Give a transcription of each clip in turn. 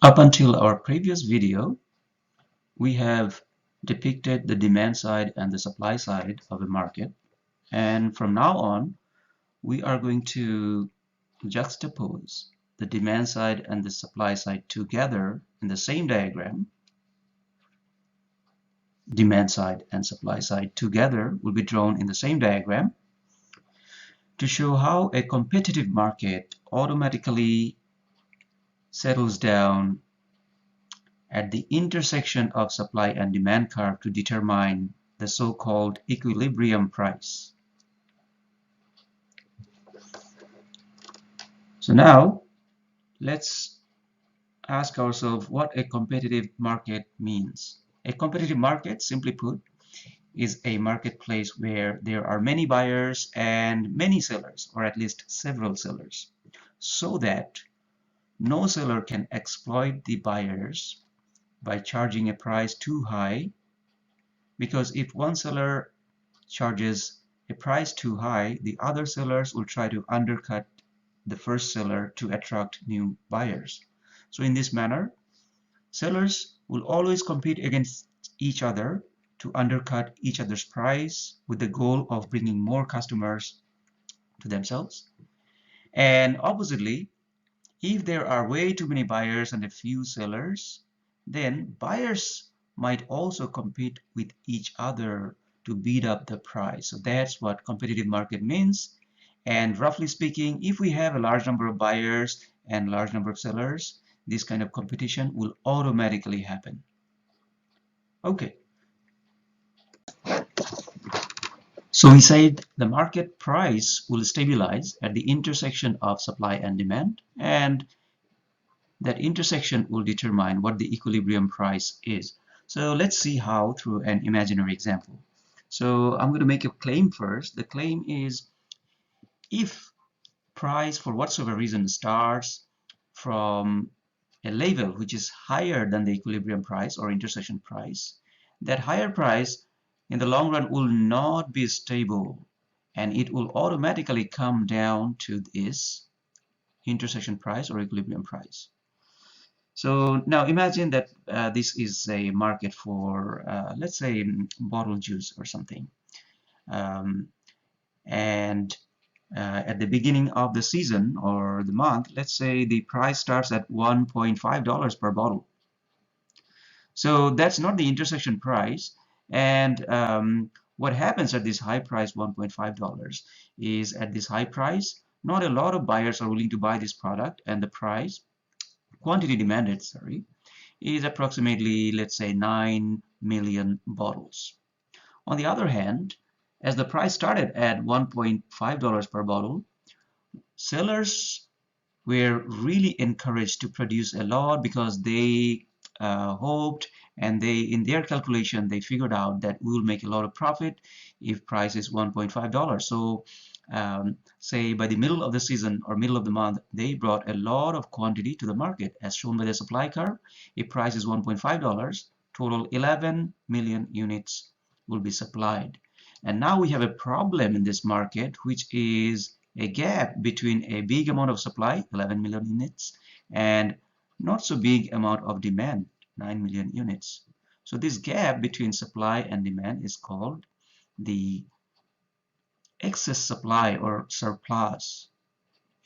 Up until our previous video, we have depicted the demand side and the supply side of a market. And from now on, we are going to juxtapose the demand side and the supply side together in the same diagram. Demand side and supply side together will be drawn in the same diagram to show how a competitive market automatically settles down at the intersection of supply and demand curve to determine the so-called equilibrium price. So now let's ask ourselves what a competitive market means. A competitive market, simply put, is a marketplace where there are many buyers and many sellers, or at least several sellers, so that no seller can exploit the buyers by charging a price too high, because if one seller charges a price too high, the other sellers will try to undercut the first seller to attract new buyers. So in this manner, sellers will always compete against each other to undercut each other's price with the goal of bringing more customers to themselves. And oppositely, if there are way too many buyers and a few sellers, then buyers might also compete with each other to beat up the price. So that's what competitive market means. And roughly speaking, if we have a large number of buyers and large number of sellers, this kind of competition will automatically happen. Okay. So we said the market price will stabilize at the intersection of supply and demand, and that intersection will determine what the equilibrium price is. So let's see how through an imaginary example. So I'm going to make a claim first. The claim is, if price for whatsoever reason starts from a level which is higher than the equilibrium price or intersection price, that higher price in the long run will not be stable, and it will automatically come down to this intersection price or equilibrium price. So now imagine that this is a market for, let's say, bottled juice or something. And at the beginning of the season or the month, let's say the price starts at $1.5 per bottle. So that's not the intersection price. And what happens at this high price, $1.5, is at this high price, not a lot of buyers are willing to buy this product, and the price, quantity demanded, sorry, is approximately, let's say, 9 million bottles. On the other hand, as the price started at $1.5 per bottle, sellers were really encouraged to produce a lot because they hoped, and in their calculation they figured out that we will make a lot of profit if price is $1.5. So say by the middle of the season or middle of the month, they brought a lot of quantity to the market as shown by the supply curve. If price is $1.5, total 11 million units will be supplied. And now we have a problem in this market, which is a gap between a big amount of supply, 11 million units, and not so big amount of demand, 9 million units. So this gap between supply and demand is called the excess supply or surplus.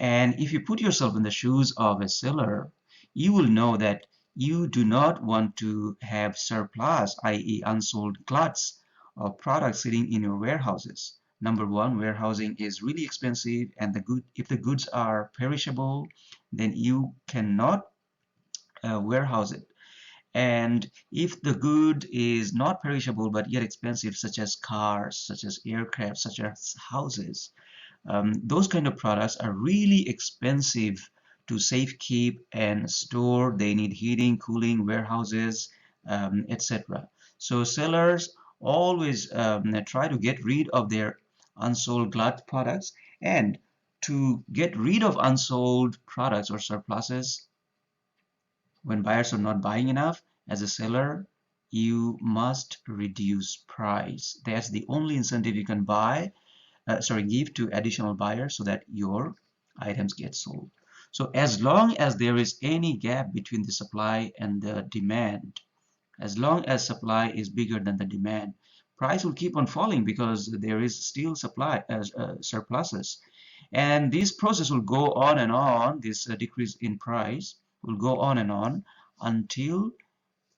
And if you put yourself in the shoes of a seller, you will know that you do not want to have surplus, i.e. unsold gluts of products sitting in your warehouses. Number one, warehousing is really expensive, and if the goods are perishable, then you cannot warehouse it. And if the good is not perishable but yet expensive, such as cars, such as aircraft, such as houses, those kind of products are really expensive to safekeep and store. They need heating, cooling, warehouses, etc. So sellers always try to get rid of their unsold glut products, and to get rid of unsold products or surpluses when buyers are not buying enough, as a seller, you must reduce price. That's the only incentive you can give to additional buyers so that your items get sold. So as long as there is any gap between the supply and the demand, as long as supply is bigger than the demand, price will keep on falling because there is still supply surpluses. And this process will go on and on. This decrease in price will go on and on until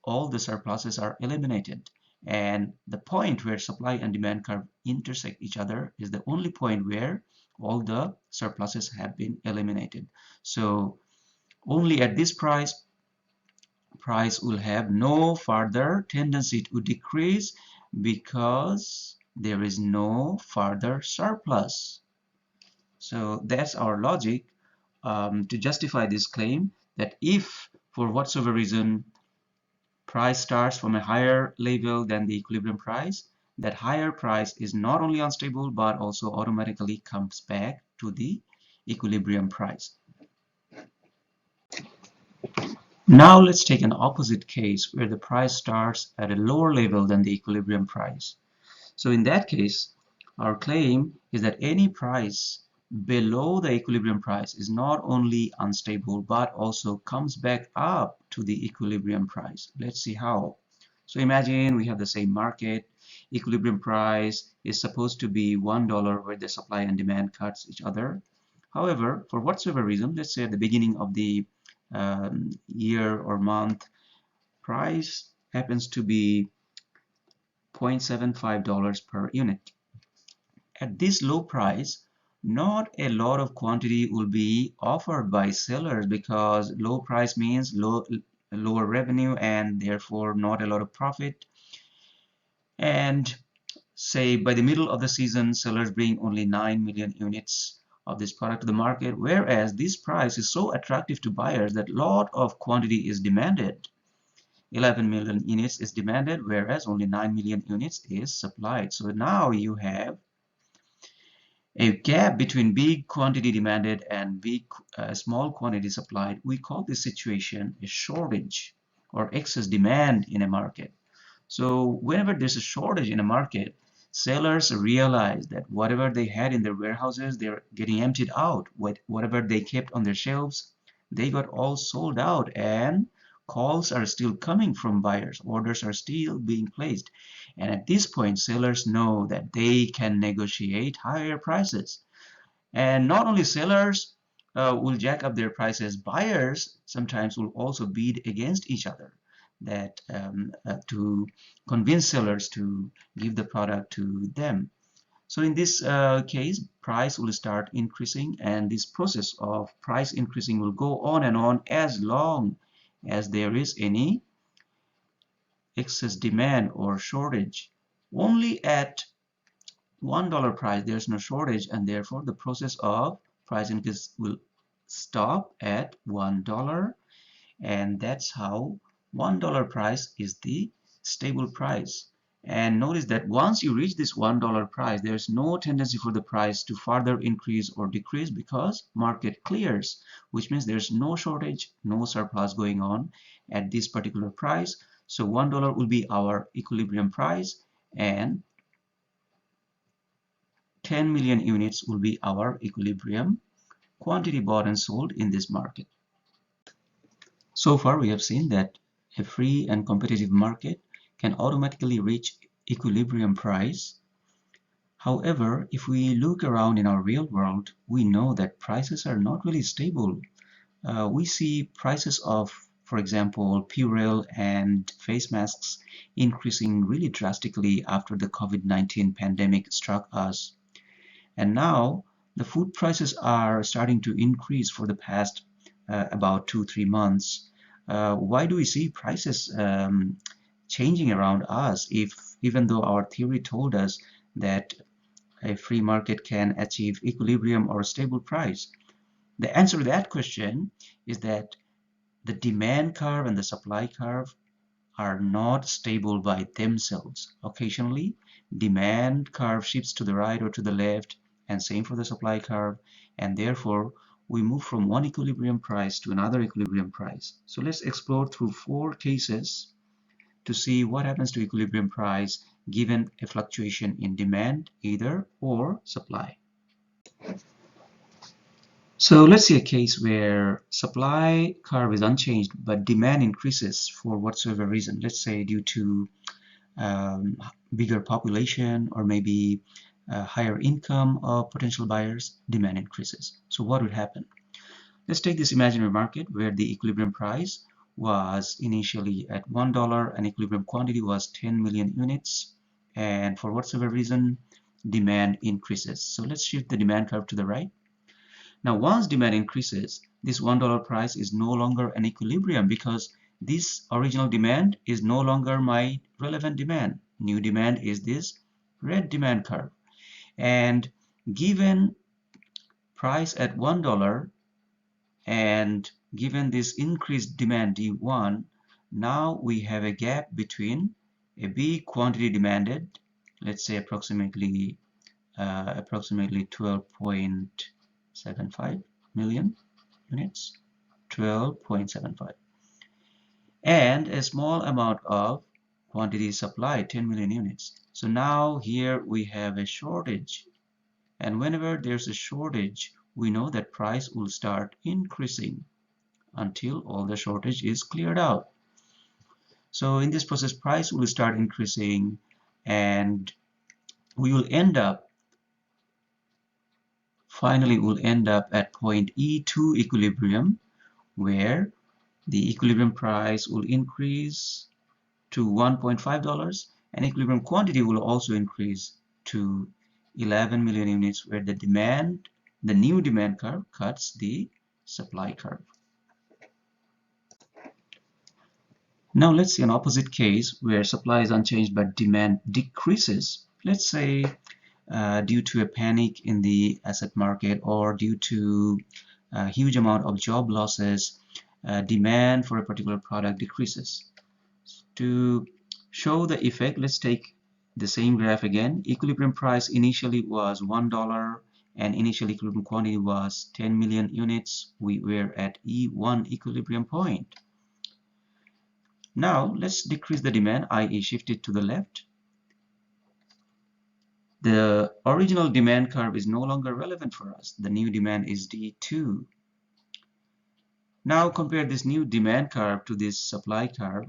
all the surpluses are eliminated. And the point where supply and demand curve intersect each other is the only point where all the surpluses have been eliminated. So only at this price will have no further tendency to decrease because there is no further surplus. So that's our logic to justify this claim that if for whatsoever reason price starts from a higher level than the equilibrium price, that higher price is not only unstable but also automatically comes back to the equilibrium price. Now let's take an opposite case where the price starts at a lower level than the equilibrium price. So in that case, our claim is that any price below the equilibrium price is not only unstable but also comes back up to the equilibrium price. Let's see how. So imagine we have the same market. Equilibrium price is supposed to be $1 where the supply and demand cuts each other. However, for whatsoever reason, let's say at the beginning of the year or month, price happens to be $0.75 per unit. At this low price, not a lot of quantity will be offered by sellers because low price means lower revenue and therefore not a lot of profit. And say by the middle of the season, sellers bring only 9 million units of this product to the market, whereas this price is so attractive to buyers that a lot of quantity is demanded. 11 million units is demanded, whereas only 9 million units is supplied. So now you have a gap between big quantity demanded and small quantity supplied. We call this situation a shortage or excess demand in a market. So whenever there's a shortage in a market, sellers realize that whatever they had in their warehouses, they're getting emptied out. Whatever they kept on their shelves, they got all sold out, and calls are still coming from buyers. Orders are still being placed. And at this point, sellers know that they can negotiate higher prices. And not only sellers will jack up their prices, buyers sometimes will also bid against each other that to convince sellers to give the product to them. So in this case, price will start increasing, and this process of price increasing will go on and on as long as there is any excess demand or shortage. Only at $1 price there's no shortage, and therefore the process of price increase will stop at $1, and that's how $1 price is the stable price. And notice that once you reach this $1 price, there's no tendency for the price to further increase or decrease because market clears, which means there's no shortage, no surplus going on at this particular price. So $1 will be our equilibrium price, and 10 million units will be our equilibrium quantity bought and sold in this market. So far, we have seen that a free and competitive market can automatically reach equilibrium price. However, if we look around in our real world, we know that prices are not really stable. We see prices of, for example, Purell and face masks increasing really drastically after the COVID-19 pandemic struck us. And now the food prices are starting to increase for the past about 2-3 months. Why do we see prices changing around us if even though our theory told us that a free market can achieve equilibrium or stable price? The answer to that question is that the demand curve and the supply curve are not stable by themselves. Occasionally, demand curve shifts to the right or to the left, and same for the supply curve, and therefore we move from one equilibrium price to another equilibrium price. So let's explore through 4 cases to see what happens to equilibrium price given a fluctuation in demand either or supply. So let's see a case where supply curve is unchanged, but demand increases for whatsoever reason. Let's say due to um, bigger population or maybe higher income of potential buyers, demand increases. So what would happen? Let's take this imaginary market where the equilibrium price was initially at $1 and equilibrium quantity was 10 million units, and for whatsoever reason demand increases. So let's shift the demand curve to the right. Now once demand increases, this $1 price is no longer an equilibrium because this original demand is no longer my relevant demand. New demand is this red demand curve, and given price at $1 and given this increased demand D1, now we have a gap between a big quantity demanded, let's say approximately 12.75 million units, 12.75, and a small amount of quantity supplied, 10 million units. So now here we have a shortage, and whenever there's a shortage, we know that price will start increasing until all the shortage is cleared out. So in this process, price will start increasing, and we will end up, finally we'll end up at point E2 equilibrium, where the equilibrium price will increase to $1.5 and equilibrium quantity will also increase to 11 million units, where the new demand curve cuts the supply curve. Now let's see an opposite case where supply is unchanged but demand decreases. Let's say due to a panic in the asset market or due to a huge amount of job losses, demand for a particular product decreases. To show the effect, let's take the same graph again. Equilibrium price initially was $1 and initial equilibrium quantity was 10 million units. We were at E1 equilibrium point. Now let's decrease the demand, i.e. shift it to the left. The original demand curve is no longer relevant for us. The new demand is D2. Now compare this new demand curve to this supply curve,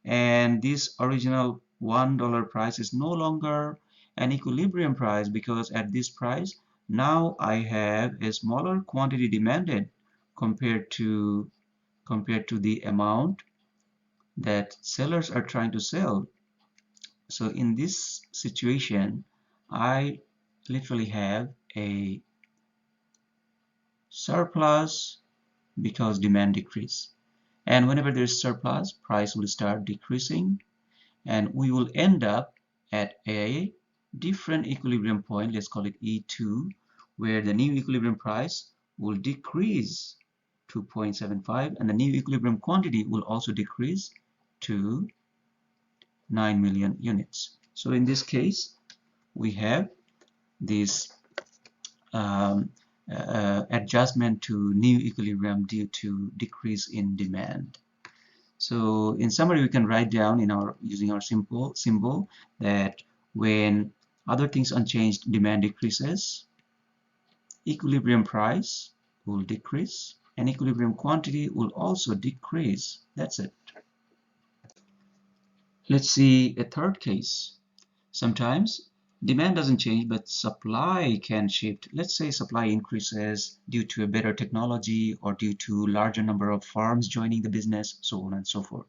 and this original $1 price is no longer an equilibrium price because at this price now I have a smaller quantity demanded compared to the amount that sellers are trying to sell. So in this situation, I literally have a surplus because demand decrease. And whenever there's surplus, price will start decreasing, and we will end up at a different equilibrium point, let's call it E2, where the new equilibrium price will decrease to 0.75 and the new equilibrium quantity will also decrease to 9 million units. So in this case, we have this adjustment to new equilibrium due to decrease in demand. So in summary, we can write down using our simple symbol that when other things unchanged, demand decreases, equilibrium price will decrease, and equilibrium quantity will also decrease. That's it. Let's see a third case. Sometimes demand doesn't change, but supply can shift. Let's say supply increases due to a better technology or due to larger number of firms joining the business, so on and so forth.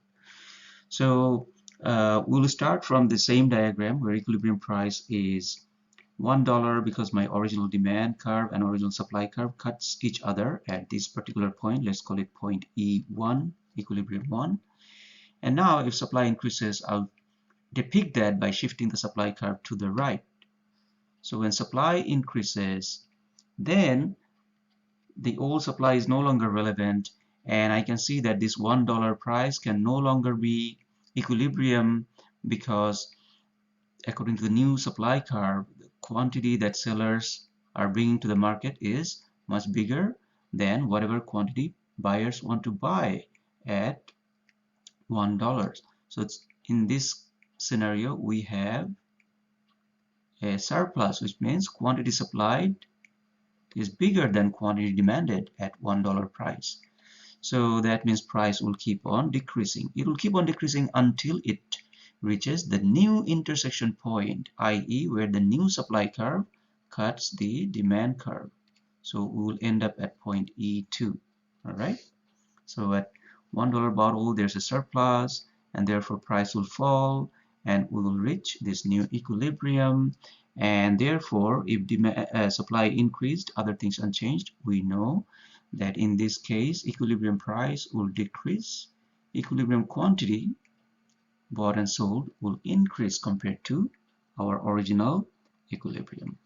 So we'll start from the same diagram where equilibrium price is $1 because my original demand curve and original supply curve cuts each other at this particular point. Let's call it point E1, equilibrium 1. And now if supply increases, I'll depict that by shifting the supply curve to the right. So when supply increases, then the old supply is no longer relevant, and I can see that this $1 price can no longer be equilibrium because according to the new supply curve, the quantity that sellers are bringing to the market is much bigger than whatever quantity buyers want to buy at $1. So it's in this scenario we have a surplus, which means quantity supplied is bigger than quantity demanded at $1 price. So that means price will keep on decreasing. It will keep on decreasing until it reaches the new intersection point, i.e. where the new supply curve cuts the demand curve. So we will end up at point E2. All right. So at $1 bottle, there's a surplus, and therefore price will fall, and we will reach this new equilibrium. And therefore, if demand, supply increased, other things unchanged, we know that in this case, equilibrium price will decrease, equilibrium quantity bought and sold will increase compared to our original equilibrium.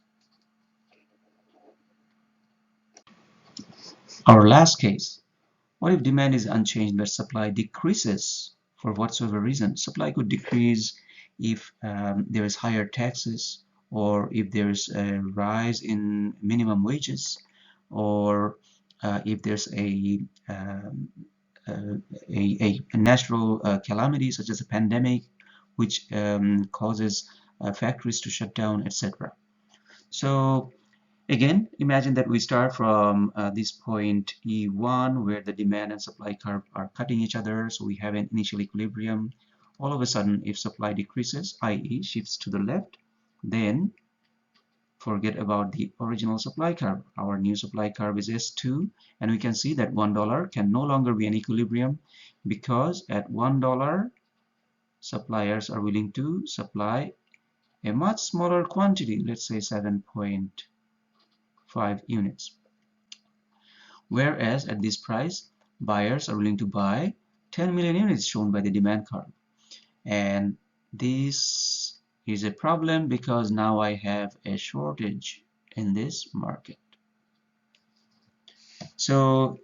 Our last case. What if demand is unchanged but supply decreases for whatsoever reason? Supply could decrease if there is higher taxes, or if there is a rise in minimum wages, or if there's a natural calamity such as a pandemic which causes factories to shut down, etc. So again, imagine that we start from this point E1 where the demand and supply curve are cutting each other, so we have an initial equilibrium. All of a sudden, if supply decreases, i.e. shifts to the left, then forget about the original supply curve. Our new supply curve is S2, and we can see that $1 can no longer be an equilibrium because at $1, suppliers are willing to supply a much smaller quantity, let's say 7.5 units. Whereas at this price, buyers are willing to buy 10 million units shown by the demand curve. And this is a problem because now I have a shortage in this market. So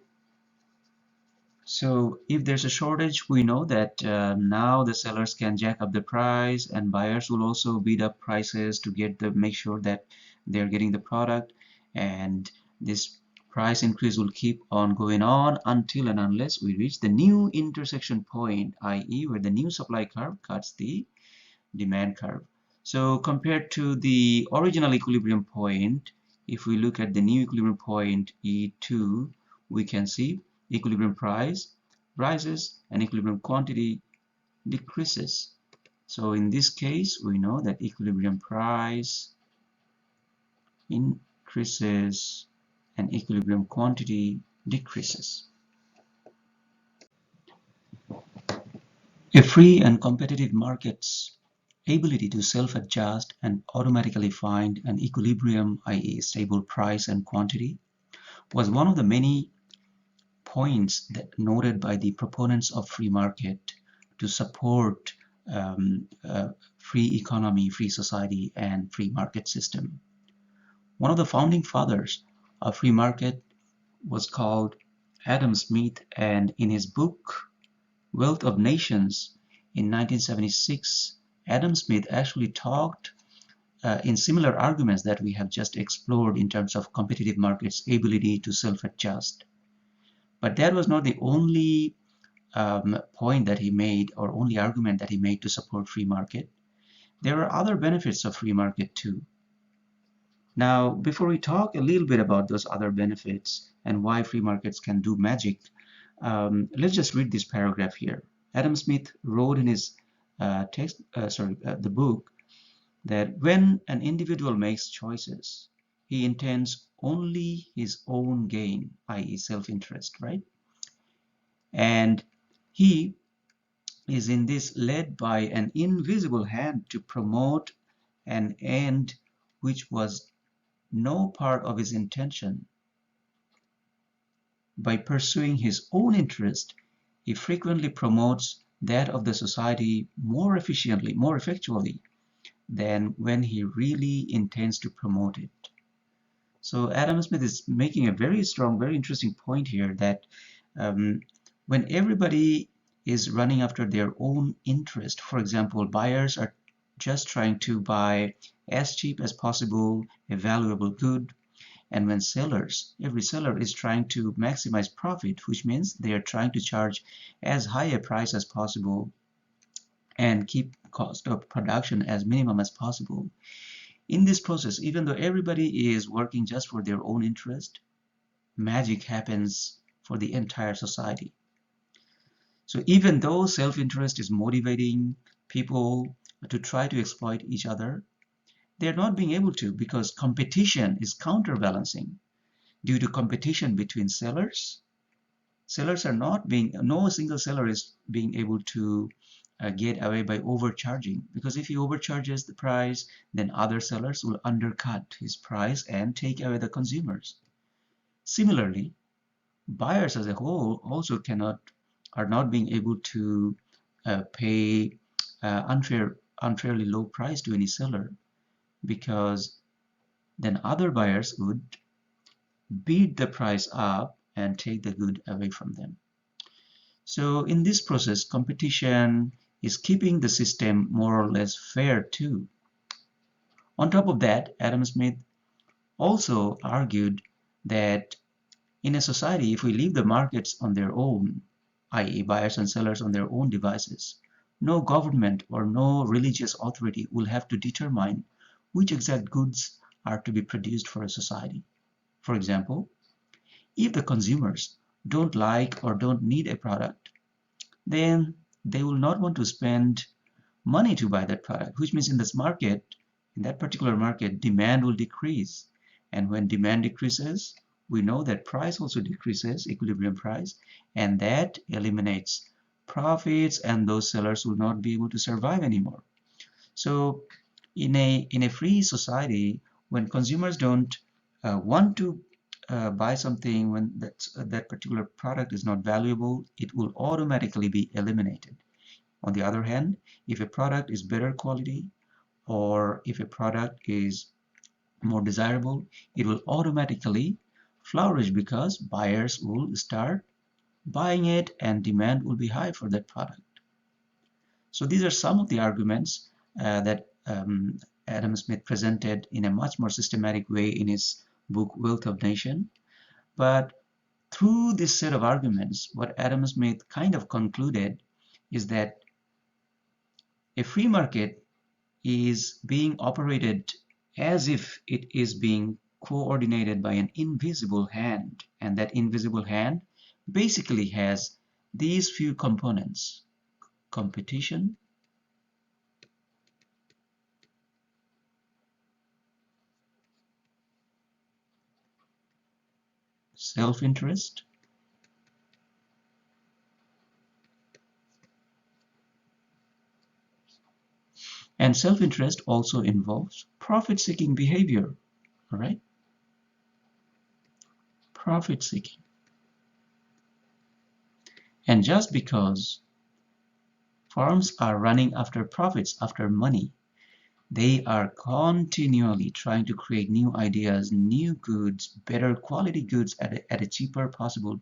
if there's a shortage, we know that now the sellers can jack up the price, and buyers will also bid up prices to make sure that they're getting the product, and this price increase will keep on going on until and unless we reach the new intersection point, i.e. where the new supply curve cuts the demand curve. So compared to the original equilibrium point, if we look at the new equilibrium point E2, we can see equilibrium price rises and equilibrium quantity decreases. So in this case, we know that equilibrium price increases and equilibrium quantity decreases. A free and competitive market's ability to self-adjust and automatically find an equilibrium, i.e. stable price and quantity, was one of the many points that noted by the proponents of free market to support free economy, free society, and free market system. One of the founding fathers of free market was called Adam Smith, and in his book Wealth of Nations in 1976, Adam Smith actually talked in similar arguments that we have just explored in terms of competitive markets' ability to self-adjust. But that was not the only point that he made, or only argument that he made to support free market. There are other benefits of free market too. Now, before we talk a little bit about those other benefits and why free markets can do magic, let's just read this paragraph here. Adam Smith wrote in his the book, that when an individual makes choices, he intends only his own gain, i.e. self-interest, right? And he is in this led by an invisible hand to promote an end which was no part of his intention. By pursuing his own interest, he frequently promotes that of the society more efficiently, more effectually than when he really intends to promote it. So Adam Smith is making a very strong, very interesting point here, that when everybody is running after their own interest, for example, buyers are just trying to buy as cheap as possible a valuable good, and when every seller is trying to maximize profit, which means they are trying to charge as high a price as possible and keep cost of production as minimum as possible. In this process, even though everybody is working just for their own interest, magic happens for the entire society. So even though self-interest is motivating people to try to exploit each other, they're not being able to, because competition is counterbalancing. Due to competition between sellers, sellers are not being, no single seller is being able to get away by overcharging, because if he overcharges the price, then other sellers will undercut his price and take away the consumers. Similarly, buyers as a whole also are not being able to pay unfairly low price to any seller, because then other buyers would beat the price up and take the good away from them. So in this process, competition is keeping the system more or less fair too. On top of that, Adam Smith also argued that in a society, if we leave the markets on their own, i.e. buyers and sellers on their own devices, no government or no religious authority will have to determine which exact goods are to be produced for a society. For example, if the consumers don't like or don't need a product, then they will not want to spend money to buy that product, which means in this market, in that particular market, demand will decrease. And when demand decreases, we know that price also decreases, equilibrium price, and that eliminates profits, and those sellers will not be able to survive anymore. So in a free society, when consumers don't want to buy something, when that particular product is not valuable, it will automatically be eliminated. On the other hand, if a product is better quality, or if a product is more desirable, it will automatically flourish, because buyers will start buying it and demand will be high for that product. So these are some of the arguments that Adam Smith presented in a much more systematic way in his book Wealth of Nations. But through this set of arguments, what Adam Smith kind of concluded is that a free market is being operated as if it is being coordinated by an invisible hand, and that invisible hand basically has these few components: competition, self-interest, and self-interest also involves profit-seeking behavior. All right, profit-seeking. And just because firms are running after profits, after money, they are continually trying to create new ideas, new goods, better quality goods at a cheaper possible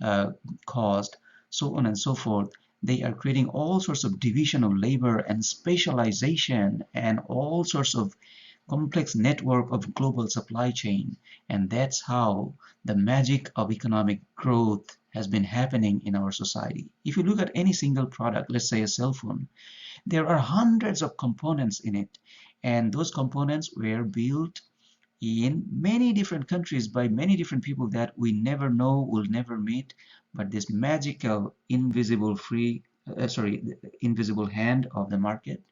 uh, cost, so on and so forth. They are creating all sorts of division of labor and specialization and all sorts of complex network of global supply chain. And that's how the magic of economic growth has been happening in our society. If you look at any single product, let's say a cell phone, there are hundreds of components in it, and those components were built in many different countries by many different people that we never know, will never meet. But this magical invisible hand of the market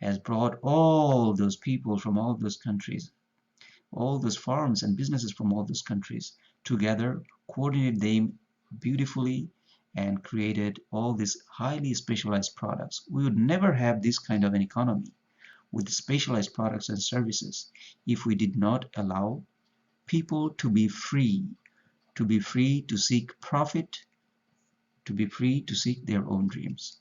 has brought all those people from all those countries, all those farms and businesses from all those countries together, coordinated them beautifully, and created all these highly specialized products. We would never have this kind of an economy with specialized products and services if we did not allow people to be free to seek profit, to be free to seek their own dreams.